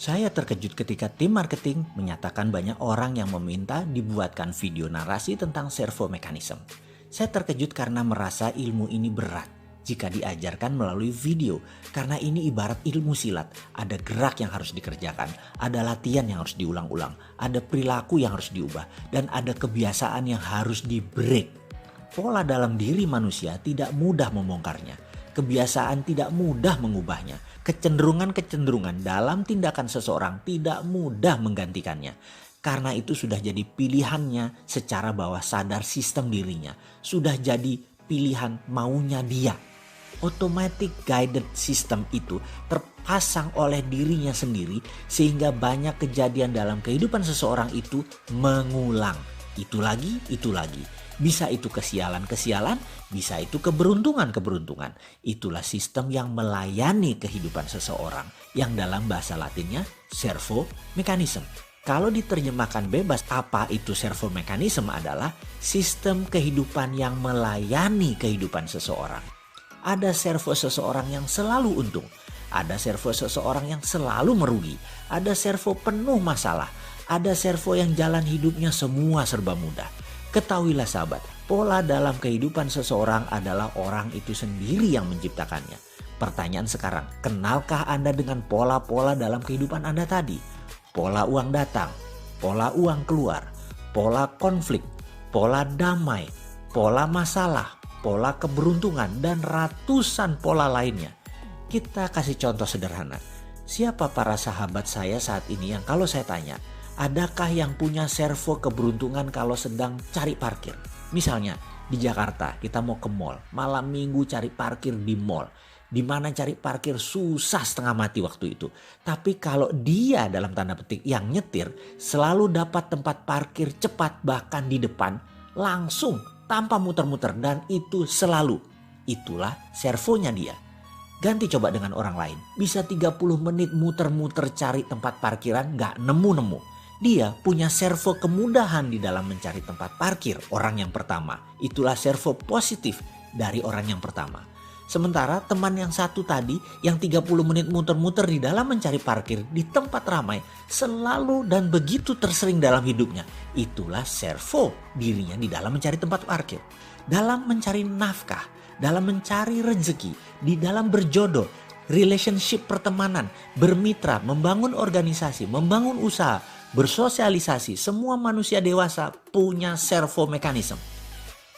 Saya terkejut ketika tim marketing menyatakan banyak orang yang meminta dibuatkan video narasi tentang servo mekanisme. Saya terkejut karena merasa ilmu ini berat jika diajarkan melalui video, karena ini ibarat ilmu silat. Ada gerak yang harus dikerjakan, ada latihan yang harus diulang-ulang, ada perilaku yang harus diubah, dan ada kebiasaan yang harus di-break. Pola dalam diri manusia tidak mudah membongkarnya. Kebiasaan tidak mudah mengubahnya. Kecenderungan-kecenderungan dalam tindakan seseorang tidak mudah menggantikannya. Karena itu sudah jadi pilihannya secara bawah sadar sistem dirinya. Sudah jadi pilihan maunya dia. Automatic guided system itu terpasang oleh dirinya sendiri sehingga banyak kejadian dalam kehidupan seseorang itu mengulang. Itu lagi, itu lagi. Bisa itu kesialan-kesialan, bisa itu keberuntungan-keberuntungan. Itulah sistem yang melayani kehidupan seseorang yang dalam bahasa Latinnya servo mekanisme. Kalau diterjemahkan bebas, apa itu servo mekanisme adalah sistem kehidupan yang melayani kehidupan seseorang. Ada servo seseorang yang selalu untung, ada servo seseorang yang selalu merugi, ada servo penuh masalah, ada servo yang jalan hidupnya semua serba mudah. Ketahuilah sahabat, pola dalam kehidupan seseorang adalah orang itu sendiri yang menciptakannya. Pertanyaan sekarang, kenalkah Anda dengan pola-pola dalam kehidupan Anda tadi? Pola uang datang, pola uang keluar, pola konflik, pola damai, pola masalah, pola keberuntungan, dan ratusan pola lainnya. Kita kasih contoh sederhana. Siapa para sahabat saya saat ini yang kalau saya tanya, adakah yang punya servo keberuntungan kalau sedang cari parkir? Misalnya di Jakarta kita mau ke mall, malam minggu cari parkir di mall. Di mana cari parkir susah setengah mati waktu itu. Tapi kalau dia dalam tanda petik yang nyetir selalu dapat tempat parkir cepat bahkan di depan langsung tanpa muter-muter dan itu selalu. Itulah servonya dia. Ganti coba dengan orang lain. Bisa 30 menit muter-muter cari tempat parkiran gak nemu-nemu. Dia punya servo kemudahan di dalam mencari tempat parkir orang yang pertama. Itulah servo positif dari orang yang pertama. Sementara teman yang satu tadi yang 30 menit muter-muter di dalam mencari parkir di tempat ramai selalu dan begitu tersering dalam hidupnya. Itulah servo dirinya di dalam mencari tempat parkir. Dalam mencari nafkah, dalam mencari rezeki, di dalam berjodoh, relationship pertemanan, bermitra, membangun organisasi, membangun usaha, bersosialisasi, semua manusia dewasa punya servo mekanisme.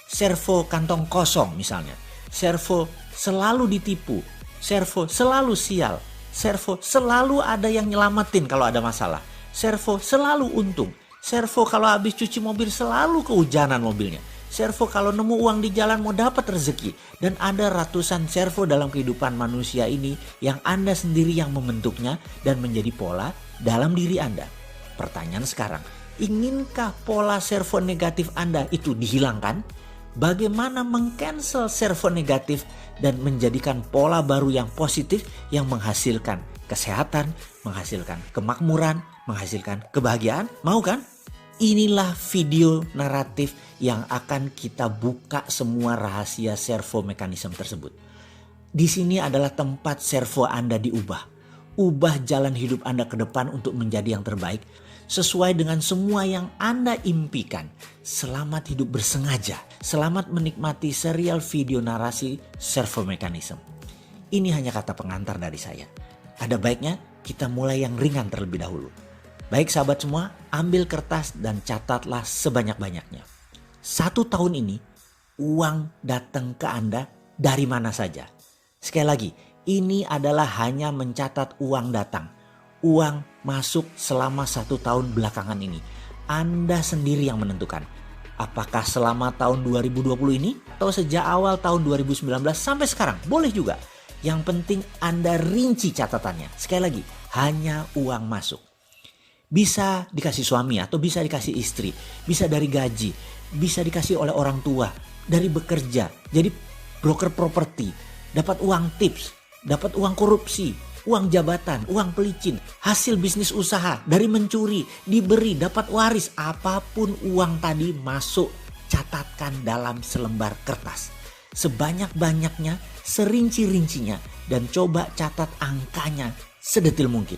Servo kantong kosong misalnya, servo selalu ditipu, servo selalu sial, servo selalu ada yang nyelamatin kalau ada masalah, servo selalu untung, servo kalau habis cuci mobil selalu kehujanan mobilnya, servo kalau nemu uang di jalan mau dapat rezeki. Dan ada ratusan servo dalam kehidupan manusia ini yang Anda sendiri yang membentuknya dan menjadi pola dalam diri Anda. Pertanyaan sekarang, inginkah pola servo negatif Anda itu dihilangkan? Bagaimana meng-cancel servo negatif dan menjadikan pola baru yang positif yang menghasilkan kesehatan, menghasilkan kemakmuran, menghasilkan kebahagiaan? Mau kan? Inilah video naratif yang akan kita buka semua rahasia servo mekanisme tersebut. Di sini adalah tempat servo Anda diubah. Ubah jalan hidup Anda ke depan untuk menjadi yang terbaik sesuai dengan semua yang Anda impikan. Selamat hidup bersengaja. Selamat menikmati serial video narasi servo mekanisme. Ini hanya kata pengantar dari saya. Ada baiknya kita mulai yang ringan terlebih dahulu. Baik sahabat semua, ambil kertas dan catatlah sebanyak-banyaknya. 1 tahun ini uang datang ke Anda dari mana saja. Sekali lagi, ini adalah hanya mencatat uang datang. Uang masuk selama 1 tahun belakangan ini. Anda sendiri yang menentukan. Apakah selama tahun 2020 ini atau sejak awal tahun 2019 sampai sekarang? Boleh juga. Yang penting Anda rinci catatannya. Sekali lagi, hanya uang masuk. Bisa dikasih suami atau bisa dikasih istri. Bisa dari gaji. Bisa dikasih oleh orang tua. Dari bekerja. Jadi broker properti. Dapat uang tips. Dapat uang korupsi. Uang jabatan, uang pelicin, hasil bisnis usaha, dari mencuri, diberi, dapat waris, apapun uang tadi masuk, catatkan dalam selembar kertas. Sebanyak-banyaknya, serinci-rincinya, dan coba catat angkanya sedetil mungkin.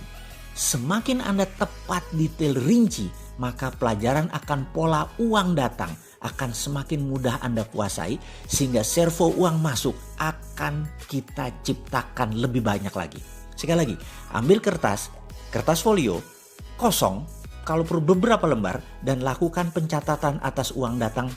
Semakin Anda tepat detail rinci, maka pelajaran akan pola uang datang akan semakin mudah Anda kuasai, sehingga servo uang masuk akan kita ciptakan lebih banyak lagi. Sekali lagi, ambil kertas folio kosong, kalau perlu beberapa lembar, dan lakukan pencatatan atas uang datang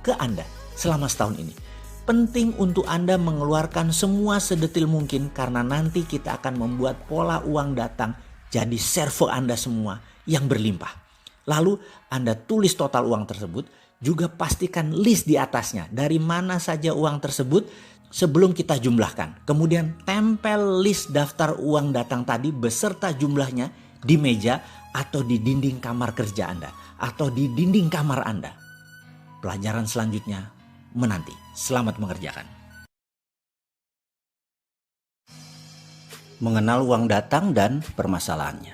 ke Anda selama setahun ini. Penting untuk Anda mengeluarkan semua sedetil mungkin, karena nanti kita akan membuat pola uang datang jadi servo Anda semua yang berlimpah. Lalu Anda tulis total uang tersebut, juga pastikan list di atasnya dari mana saja uang tersebut sebelum kita jumlahkan. Kemudian tempel list daftar uang datang tadi beserta jumlahnya di meja atau di dinding kamar kerja Anda atau di dinding kamar Anda. Pelajaran selanjutnya menanti. Selamat mengerjakan. Mengenal uang datang dan permasalahannya.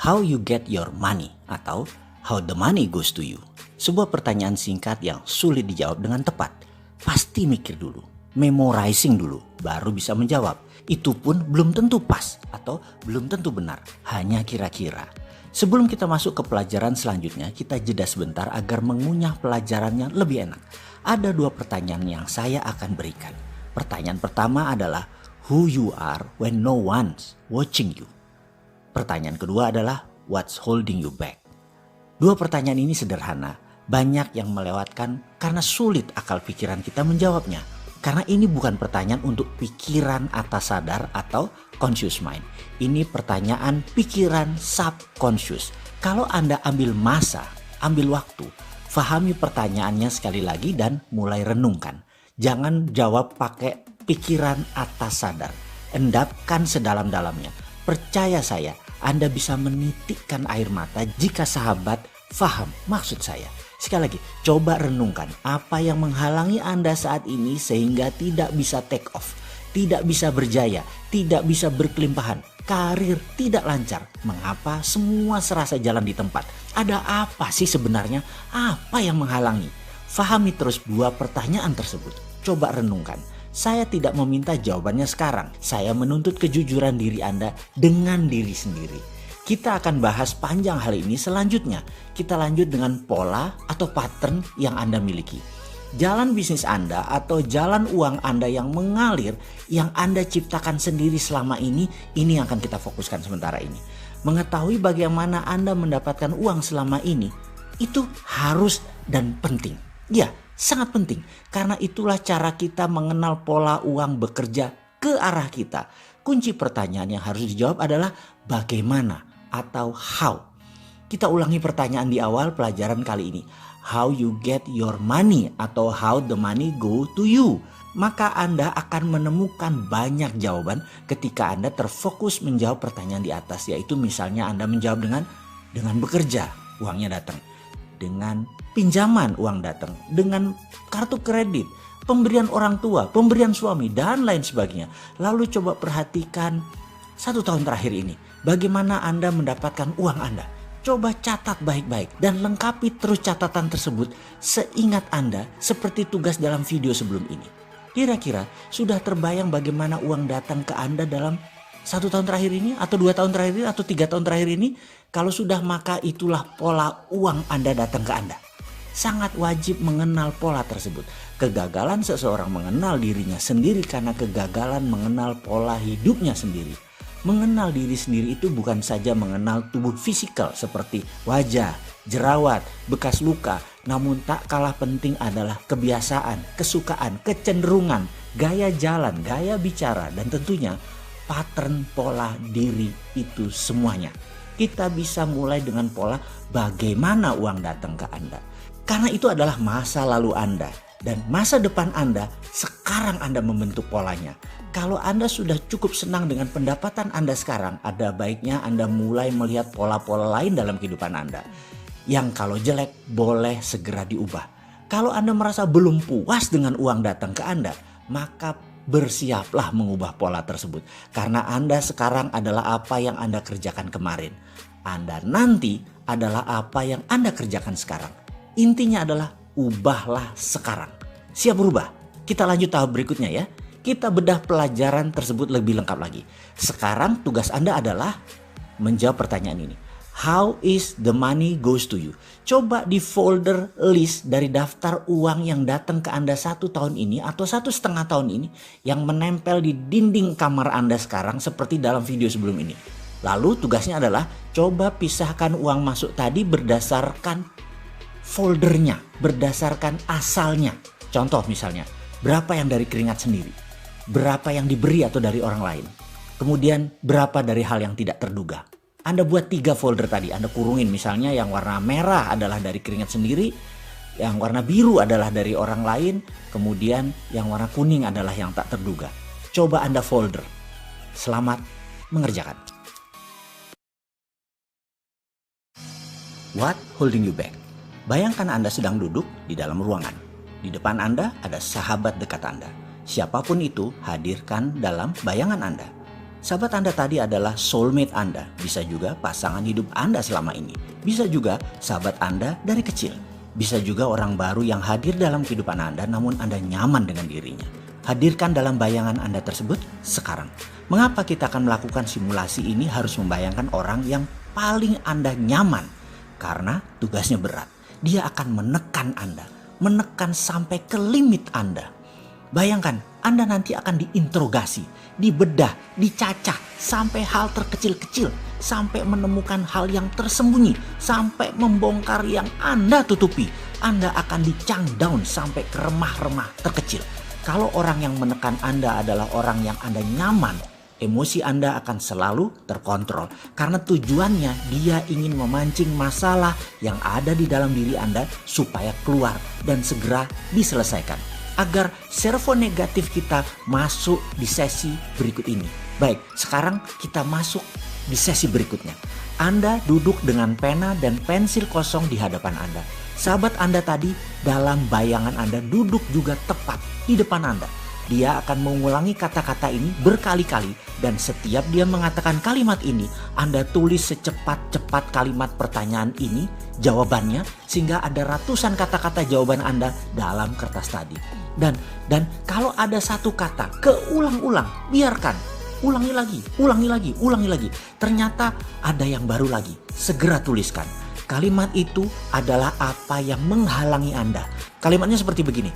How you get your money atau how the money goes to you. Sebuah pertanyaan singkat yang sulit dijawab dengan tepat. Pasti mikir dulu, memorizing dulu, baru bisa menjawab. Itu pun belum tentu pas atau belum tentu benar, hanya kira-kira. Sebelum kita masuk ke pelajaran selanjutnya, kita jeda sebentar agar mengunyah pelajarannya lebih enak. Ada 2 pertanyaan yang saya akan berikan. Pertanyaan pertama adalah who you are when no one's watching you. Pertanyaan kedua adalah what's holding you back. 2 pertanyaan ini sederhana, banyak yang melewatkan karena sulit akal pikiran kita menjawabnya. Karena ini bukan pertanyaan untuk pikiran atas sadar atau conscious mind. Ini pertanyaan pikiran subconscious. Kalau Anda ambil masa, ambil waktu, fahami pertanyaannya sekali lagi dan mulai renungkan. Jangan jawab pakai pikiran atas sadar. Endapkan sedalam-dalamnya. Percaya saya, Anda bisa menitikkan air mata jika sahabat faham maksud saya. Sekali lagi, coba renungkan apa yang menghalangi Anda saat ini sehingga tidak bisa take off, tidak bisa berjaya, tidak bisa berkelimpahan, karir tidak lancar. Mengapa semua serasa jalan di tempat? Ada apa sih sebenarnya? Apa yang menghalangi? Fahami terus 2 pertanyaan tersebut. Coba renungkan. Saya tidak meminta jawabannya sekarang. Saya menuntut kejujuran diri Anda dengan diri sendiri. Kita akan bahas panjang hal ini selanjutnya. Kita lanjut dengan pola atau pattern yang Anda miliki. Jalan bisnis Anda atau jalan uang Anda yang mengalir, yang Anda ciptakan sendiri selama ini yang akan kita fokuskan sementara ini. Mengetahui bagaimana Anda mendapatkan uang selama ini, itu harus dan penting. Ya, sangat penting. Karena itulah cara kita mengenal pola uang bekerja ke arah kita. Kunci pertanyaan yang harus dijawab adalah bagaimana atau how. Kita ulangi pertanyaan di awal pelajaran kali ini. How you get your money atau how the money go to you. Maka Anda akan menemukan banyak jawaban ketika Anda terfokus menjawab pertanyaan di atas. Yaitu misalnya Anda menjawab dengan bekerja, uangnya datang. Dengan pinjaman, uang datang. Dengan kartu kredit, pemberian orang tua, pemberian suami, dan lain sebagainya. Lalu coba perhatikan 1 tahun terakhir ini. Bagaimana Anda mendapatkan uang Anda? Coba catat baik-baik dan lengkapi terus catatan tersebut seingat Anda seperti tugas dalam video sebelum ini. Kira-kira sudah terbayang bagaimana uang datang ke Anda dalam 1 tahun terakhir ini atau 2 tahun terakhir ini atau 3 tahun terakhir ini? Kalau sudah, maka itulah pola uang Anda datang ke Anda. Sangat wajib mengenal pola tersebut. Kegagalan seseorang mengenal dirinya sendiri karena kegagalan mengenal pola hidupnya sendiri. Mengenal diri sendiri itu bukan saja mengenal tubuh fisikal seperti wajah, jerawat, bekas luka. Namun tak kalah penting adalah kebiasaan, kesukaan, kecenderungan, gaya jalan, gaya bicara, dan tentunya pattern pola diri itu semuanya. Kita bisa mulai dengan pola bagaimana uang datang ke Anda. Karena itu adalah masa lalu Anda. Dan masa depan Anda, sekarang Anda membentuk polanya. Kalau Anda sudah cukup senang dengan pendapatan Anda sekarang, ada baiknya Anda mulai melihat pola-pola lain dalam kehidupan Anda. Yang kalau jelek boleh segera diubah. Kalau Anda merasa belum puas dengan uang datang ke Anda, maka bersiaplah mengubah pola tersebut. Karena Anda sekarang adalah apa yang Anda kerjakan kemarin. Anda nanti adalah apa yang Anda kerjakan sekarang. Intinya adalah ubahlah sekarang. Siap berubah? Kita lanjut tahap berikutnya ya. Kita bedah pelajaran tersebut lebih lengkap lagi. Sekarang tugas Anda adalah menjawab pertanyaan ini. How is the money goes to you? Coba di folder list dari daftar uang yang datang ke Anda 1 tahun ini atau 1,5 tahun ini yang menempel di dinding kamar Anda sekarang seperti dalam video sebelum ini. Lalu tugasnya adalah coba pisahkan uang masuk tadi berdasarkan foldernya, berdasarkan asalnya. Contoh misalnya, berapa yang dari keringat sendiri, berapa yang diberi atau dari orang lain, kemudian berapa dari hal yang tidak terduga. Anda buat 3 folder tadi, Anda kurungin misalnya yang warna merah adalah dari keringat sendiri, yang warna biru adalah dari orang lain, kemudian yang warna kuning adalah yang tak terduga. Coba Anda folder. Selamat mengerjakan. What holding you back? Bayangkan Anda sedang duduk di dalam ruangan. Di depan Anda ada sahabat dekat Anda. Siapapun itu, hadirkan dalam bayangan Anda. Sahabat Anda tadi adalah soulmate Anda, bisa juga pasangan hidup Anda selama ini, bisa juga sahabat Anda dari kecil, bisa juga orang baru yang hadir dalam kehidupan Anda namun Anda nyaman dengan dirinya. Hadirkan dalam bayangan Anda tersebut sekarang. Mengapa kita akan melakukan simulasi ini harus membayangkan orang yang paling Anda nyaman? Karena tugasnya berat, dia akan menekan Anda, menekan sampai ke limit Anda. Bayangkan, Anda nanti akan diinterogasi, dibedah, dicacah sampai hal terkecil-kecil, sampai menemukan hal yang tersembunyi, sampai membongkar yang Anda tutupi. Anda akan di-chunk down sampai ke remah-remah terkecil. Kalau orang yang menekan Anda adalah orang yang Anda nyaman, emosi Anda akan selalu terkontrol. Karena tujuannya dia ingin memancing masalah yang ada di dalam diri Anda supaya keluar dan segera diselesaikan. Agar servo negatif kita masuk di sesi berikut ini. Baik, sekarang kita masuk di sesi berikutnya. Anda duduk dengan pena dan pensil kosong di hadapan Anda. Sahabat Anda tadi dalam bayangan Anda duduk juga tepat di depan Anda. Dia akan mengulangi kata-kata ini berkali-kali dan setiap dia mengatakan kalimat ini, Anda tulis secepat-cepat kalimat pertanyaan ini, jawabannya, sehingga ada ratusan kata-kata jawaban Anda dalam kertas tadi. Dan kalau ada satu kata keulang-ulang, biarkan. Ulangi lagi. Ternyata ada yang baru lagi. Segera tuliskan. Kalimat itu adalah apa yang menghalangi Anda. Kalimatnya seperti begini.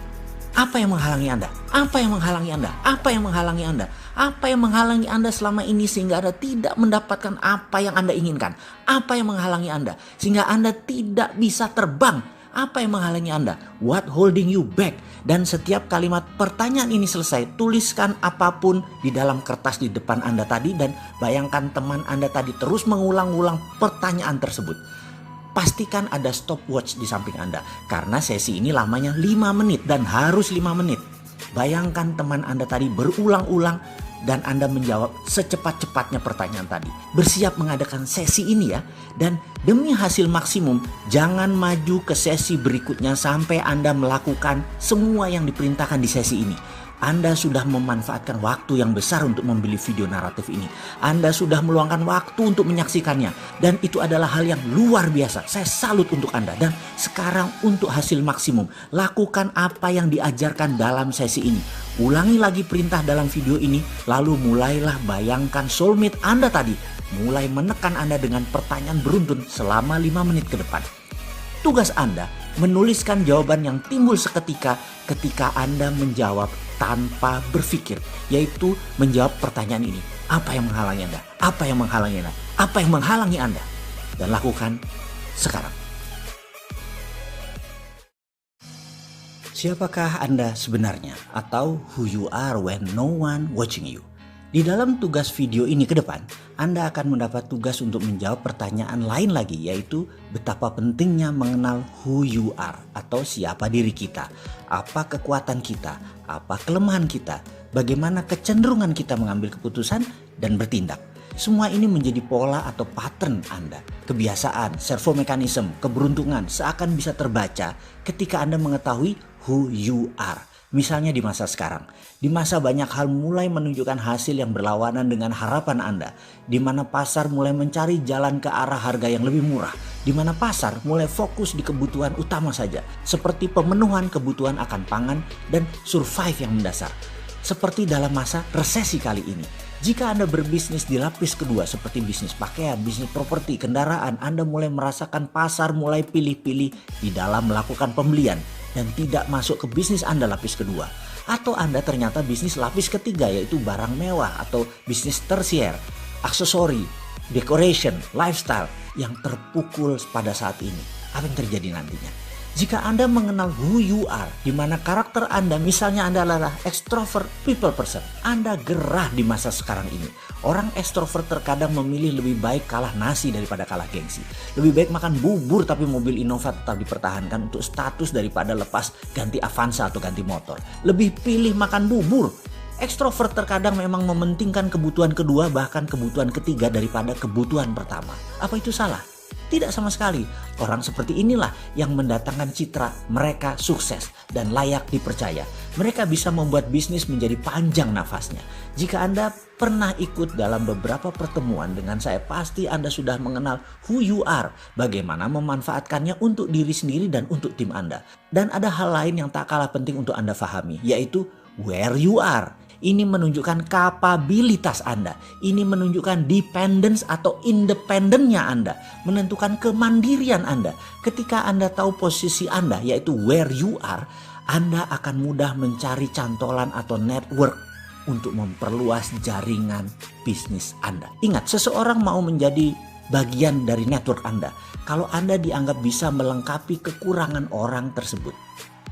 Apa yang menghalangi Anda? Apa yang menghalangi Anda? Apa yang menghalangi Anda? Apa yang menghalangi Anda selama ini sehingga Anda tidak mendapatkan apa yang Anda inginkan? Apa yang menghalangi Anda sehingga Anda tidak bisa terbang? Apa yang menghalangi Anda? What holding you back? Dan setiap kalimat pertanyaan ini selesai, tuliskan apapun di dalam kertas di depan Anda tadi dan bayangkan teman Anda tadi terus mengulang-ulang pertanyaan tersebut. Pastikan ada stopwatch di samping Anda karena sesi ini lamanya 5 menit dan harus 5 menit. Bayangkan teman Anda tadi berulang-ulang dan Anda menjawab secepat-cepatnya pertanyaan tadi. Bersiap mengadakan sesi ini ya. Dan demi hasil maksimum, jangan maju ke sesi berikutnya sampai Anda melakukan semua yang diperintahkan di sesi ini. Anda sudah memanfaatkan waktu yang besar untuk membeli video naratif ini. Anda sudah meluangkan waktu untuk menyaksikannya. Dan itu adalah hal yang luar biasa. Saya salut untuk Anda. Dan sekarang untuk hasil maksimum, lakukan apa yang diajarkan dalam sesi ini. Ulangi lagi perintah dalam video ini. Lalu mulailah bayangkan soulmate Anda tadi. Mulai menekan Anda dengan pertanyaan beruntun selama 5 menit ke depan. Tugas Anda menuliskan jawaban yang timbul seketika ketika Anda menjawab tanpa berpikir, yaitu menjawab pertanyaan ini. Apa yang menghalangi Anda? Apa yang menghalangi Anda? Apa yang menghalangi Anda? Dan lakukan sekarang. Siapakah Anda sebenarnya? Atau who you are when no one watching you? Di dalam tugas video ini ke depan, Anda akan mendapat tugas untuk menjawab pertanyaan lain lagi, yaitu betapa pentingnya mengenal who you are atau siapa diri kita, apa kekuatan kita, apa kelemahan kita, bagaimana kecenderungan kita mengambil keputusan dan bertindak. Semua ini menjadi pola atau pattern Anda, kebiasaan, servo mekanisme, keberuntungan seakan bisa terbaca ketika Anda mengetahui who you are. Misalnya di masa sekarang, di masa banyak hal mulai menunjukkan hasil yang berlawanan dengan harapan Anda, di mana pasar mulai mencari jalan ke arah harga yang lebih murah, di mana pasar mulai fokus di kebutuhan utama saja, seperti pemenuhan kebutuhan akan pangan dan survive yang mendasar. Seperti dalam masa resesi kali ini, Jika Anda berbisnis di lapis kedua seperti bisnis pakaian, bisnis properti, kendaraan, Anda mulai merasakan pasar mulai pilih-pilih di dalam melakukan pembelian dan tidak masuk ke bisnis Anda lapis kedua. Atau Anda ternyata bisnis lapis ketiga yaitu barang mewah atau bisnis tersier, aksesori, decoration, lifestyle yang terpukul pada saat ini. Apa yang terjadi nantinya? Jika Anda mengenal who you are, di mana karakter Anda, misalnya Anda adalah extrovert people person, Anda gerah di masa sekarang ini. Orang extrovert terkadang memilih lebih baik kalah nasi daripada kalah gengsi. Lebih baik makan bubur tapi mobil Innova tetap dipertahankan untuk status daripada lepas ganti Avanza atau ganti motor. Lebih pilih makan bubur. Extrovert terkadang memang mementingkan kebutuhan kedua bahkan kebutuhan ketiga daripada kebutuhan pertama. Apa itu salah? Tidak sama sekali. Orang seperti inilah yang mendatangkan citra mereka sukses dan layak dipercaya. Mereka bisa membuat bisnis menjadi panjang nafasnya. Jika Anda pernah ikut dalam beberapa pertemuan dengan saya, pasti Anda sudah mengenal who you are, bagaimana memanfaatkannya untuk diri sendiri dan untuk tim Anda. Dan ada hal lain yang tak kalah penting untuk Anda pahami, yaitu where you are. Ini menunjukkan kapabilitas Anda. Ini menunjukkan dependence atau independennya Anda. Menentukan kemandirian Anda. Ketika Anda tahu posisi Anda yaitu where you are, Anda akan mudah mencari cantolan atau network untuk memperluas jaringan bisnis Anda. Ingat, seseorang mau menjadi bagian dari network Anda kalau Anda dianggap bisa melengkapi kekurangan orang tersebut.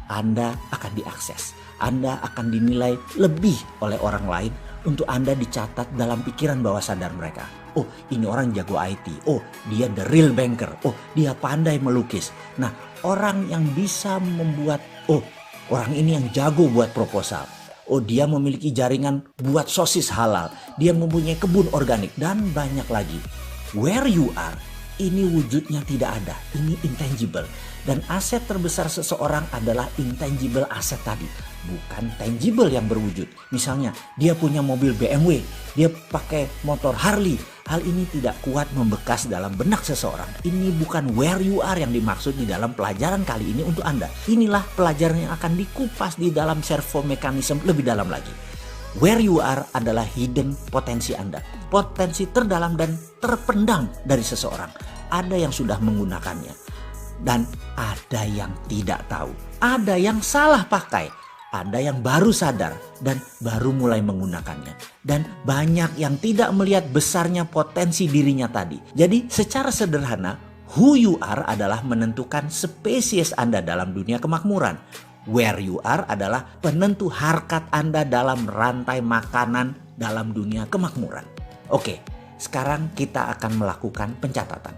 Anda akan diakses. Anda akan dinilai lebih oleh orang lain untuk Anda dicatat dalam pikiran bawah sadar mereka. Oh, ini orang jago IT. Oh, dia the real banker. Oh, dia pandai melukis. Nah, orang yang bisa membuat, oh, orang ini yang jago buat proposal. Oh, dia memiliki jaringan buat sosis halal. Dia mempunyai kebun organik dan banyak lagi. Where you are, ini wujudnya tidak ada. Ini intangible. Dan aset terbesar seseorang adalah intangible aset tadi, bukan tangible yang berwujud. Misalnya dia punya mobil BMW, dia pakai motor Harley. Hal ini tidak kuat membekas dalam benak seseorang. Ini bukan where you are yang dimaksud di dalam pelajaran kali ini untuk Anda. Inilah pelajaran yang akan dikupas di dalam servo mechanism lebih dalam lagi. Where you are adalah hidden potensi Anda. Potensi terdalam dan terpendam dari seseorang. Ada yang sudah menggunakannya. Dan ada yang tidak tahu. Ada yang salah pakai. Ada yang baru sadar dan baru mulai menggunakannya. Dan banyak yang tidak melihat besarnya potensi dirinya tadi. Jadi secara sederhana, who you are adalah menentukan spesies Anda dalam dunia kemakmuran. Where you are adalah penentu harkat Anda dalam rantai makanan dalam dunia kemakmuran. Oke, sekarang kita akan melakukan pencatatan.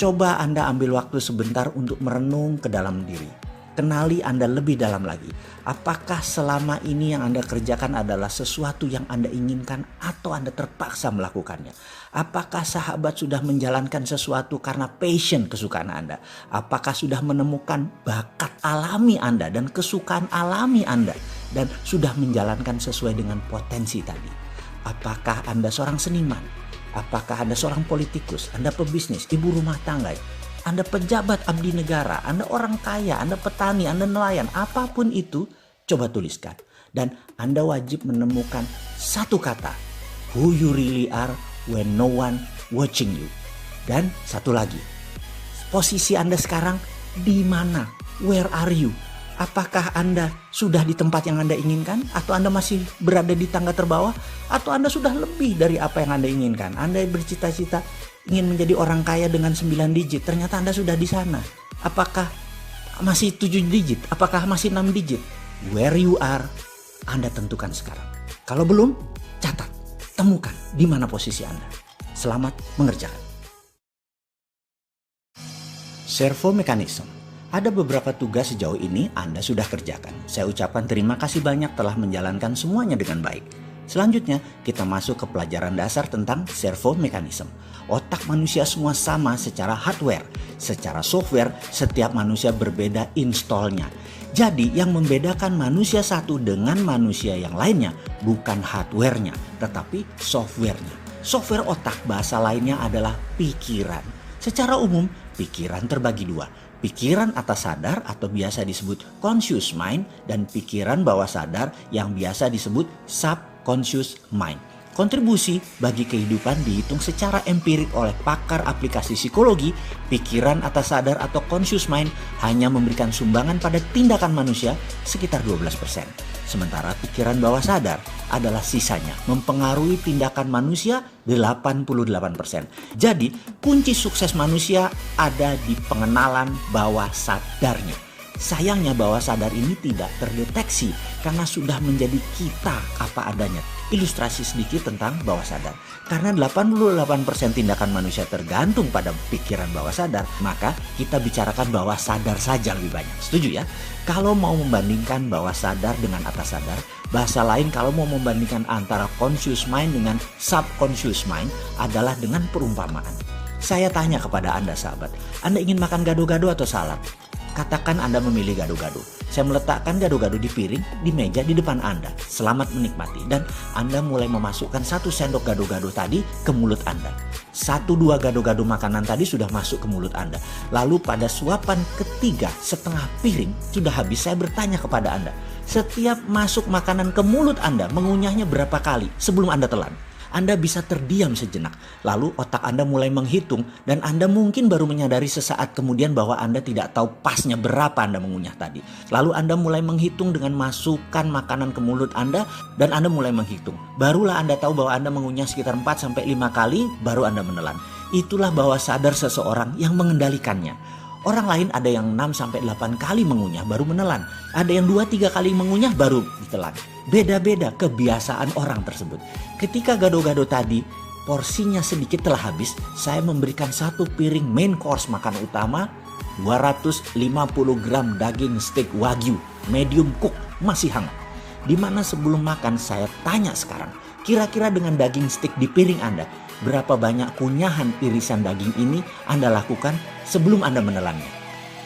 Coba Anda ambil waktu sebentar untuk merenung ke dalam diri. Kenali Anda lebih dalam lagi. Apakah selama ini yang Anda kerjakan adalah sesuatu yang Anda inginkan atau Anda terpaksa melakukannya? Apakah sahabat sudah menjalankan sesuatu karena passion kesukaan Anda? Apakah sudah menemukan bakat alami Anda dan kesukaan alami Anda dan sudah menjalankan sesuai dengan potensi tadi? Apakah Anda seorang seniman? Apakah Anda seorang politikus, Anda pebisnis, ibu rumah tangga, Anda pejabat abdi negara, Anda orang kaya, Anda petani, Anda nelayan, apapun itu, coba tuliskan. Dan Anda wajib menemukan satu kata, who you really are when no one watching you. Dan satu lagi, posisi Anda sekarang di mana? Where are you? Apakah Anda sudah di tempat yang Anda inginkan? Atau Anda masih berada di tangga terbawah? Atau Anda sudah lebih dari apa yang Anda inginkan? Anda bercita-cita ingin menjadi orang kaya dengan 9 digit. Ternyata Anda sudah di sana. Apakah masih 7 digit? Apakah masih 6 digit? Where you are, Anda tentukan sekarang. Kalau belum, catat. Temukan di mana posisi Anda. Selamat mengerjakan. Servo mechanism. Ada beberapa tugas sejauh ini Anda sudah kerjakan. Saya ucapkan terima kasih banyak telah menjalankan semuanya dengan baik. Selanjutnya kita masuk ke pelajaran dasar tentang servo mechanism. Otak manusia semua sama secara hardware. Secara software setiap manusia berbeda installnya. Jadi yang membedakan manusia satu dengan manusia yang lainnya bukan hardware-nya tetapi software-nya. Software otak bahasa lainnya adalah pikiran. Secara umum pikiran terbagi dua. Pikiran atas sadar atau biasa disebut conscious mind dan pikiran bawah sadar yang biasa disebut subconscious mind. Kontribusi bagi kehidupan dihitung secara empirik oleh pakar aplikasi psikologi. Pikiran atas sadar atau conscious mind hanya memberikan sumbangan pada tindakan manusia sekitar 12%. Sementara pikiran bawah sadar adalah sisanya, mempengaruhi tindakan manusia 88%. Jadi, kunci sukses manusia ada di pengenalan bawah sadarnya. Sayangnya bawah sadar ini tidak terdeteksi karena sudah menjadi kita apa adanya. Ilustrasi sedikit tentang bawah sadar. Karena 88% tindakan manusia tergantung pada pikiran bawah sadar, maka kita bicarakan bawah sadar saja lebih banyak. Setuju ya? Kalau mau membandingkan bawah sadar dengan atas sadar, bahasa lain kalau mau membandingkan antara conscious mind dengan subconscious mind adalah dengan perumpamaan. Saya tanya kepada Anda sahabat, Anda ingin makan gado-gado atau salad? Katakan Anda memilih gado-gado. Saya meletakkan gado-gado di piring, di meja di depan Anda. Selamat menikmati. Dan Anda mulai memasukkan 1 sendok gado-gado tadi ke mulut Anda. 1-2 gado-gado makanan tadi sudah masuk ke mulut Anda. Lalu pada suapan ketiga setengah piring sudah habis, saya bertanya kepada Anda. Setiap masuk makanan ke mulut Anda, mengunyahnya berapa kali sebelum Anda telan? Anda bisa terdiam sejenak. Lalu otak Anda mulai menghitung dan Anda mungkin baru menyadari sesaat kemudian bahwa Anda tidak tahu pasnya berapa Anda mengunyah tadi. Lalu Anda mulai menghitung dengan masukkan makanan ke mulut Anda dan Anda mulai menghitung. Barulah Anda tahu bahwa Anda mengunyah sekitar 4-5 kali baru Anda menelan. Itulah bawah sadar seseorang yang mengendalikannya. Orang lain ada yang 6-8 kali mengunyah baru menelan. Ada yang 2-3 kali mengunyah baru ditelan. Beda-beda kebiasaan orang tersebut. Ketika gado-gado tadi porsinya sedikit telah habis, saya memberikan 1 piring main course makan utama, 250 gram daging steak wagyu medium cook masih hangat. Dimana sebelum makan saya tanya sekarang, kira-kira dengan daging steak di piring Anda, berapa banyak kunyahan irisan daging ini Anda lakukan sebelum Anda menelannya?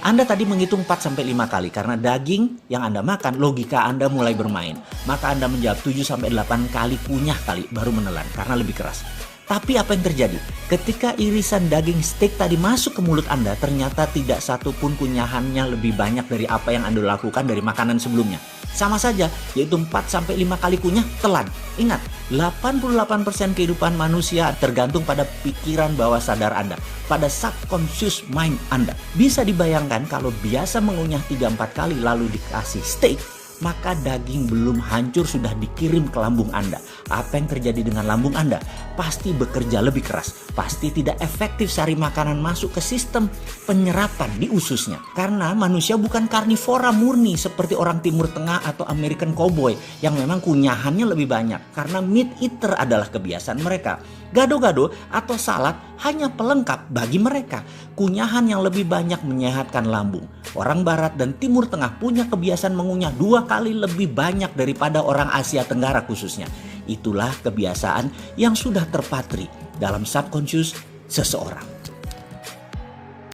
Anda tadi menghitung 4-5 kali karena daging yang Anda makan, logika Anda mulai bermain. Maka Anda menjawab 7-8 kali kunyah kali baru menelan karena lebih keras. Tapi apa yang terjadi? Ketika irisan daging steak tadi masuk ke mulut Anda, ternyata tidak satu pun kunyahannya lebih banyak dari apa yang Anda lakukan dari makanan sebelumnya. Sama saja, yaitu 4-5 kali kunyah, telan. Ingat, 88% kehidupan manusia tergantung pada pikiran bawah sadar Anda, pada subconscious mind Anda. Bisa dibayangkan kalau biasa mengunyah 3-4 kali lalu dikasih steak, maka daging belum hancur sudah dikirim ke lambung Anda. Apa yang terjadi dengan lambung Anda? Pasti bekerja lebih keras. Pasti tidak efektif sari makanan masuk ke sistem penyerapan di ususnya. Karena manusia bukan karnivora murni seperti orang Timur Tengah atau American Cowboy yang memang kunyahannya lebih banyak. Karena meat eater adalah kebiasaan mereka. Gado-gado atau salad hanya pelengkap bagi mereka. Kunyahan yang lebih banyak menyehatkan lambung. Orang Barat dan Timur Tengah punya kebiasaan mengunyah 2 kali lebih banyak daripada orang Asia Tenggara khususnya. Itulah kebiasaan yang sudah terpatri dalam subconscious seseorang.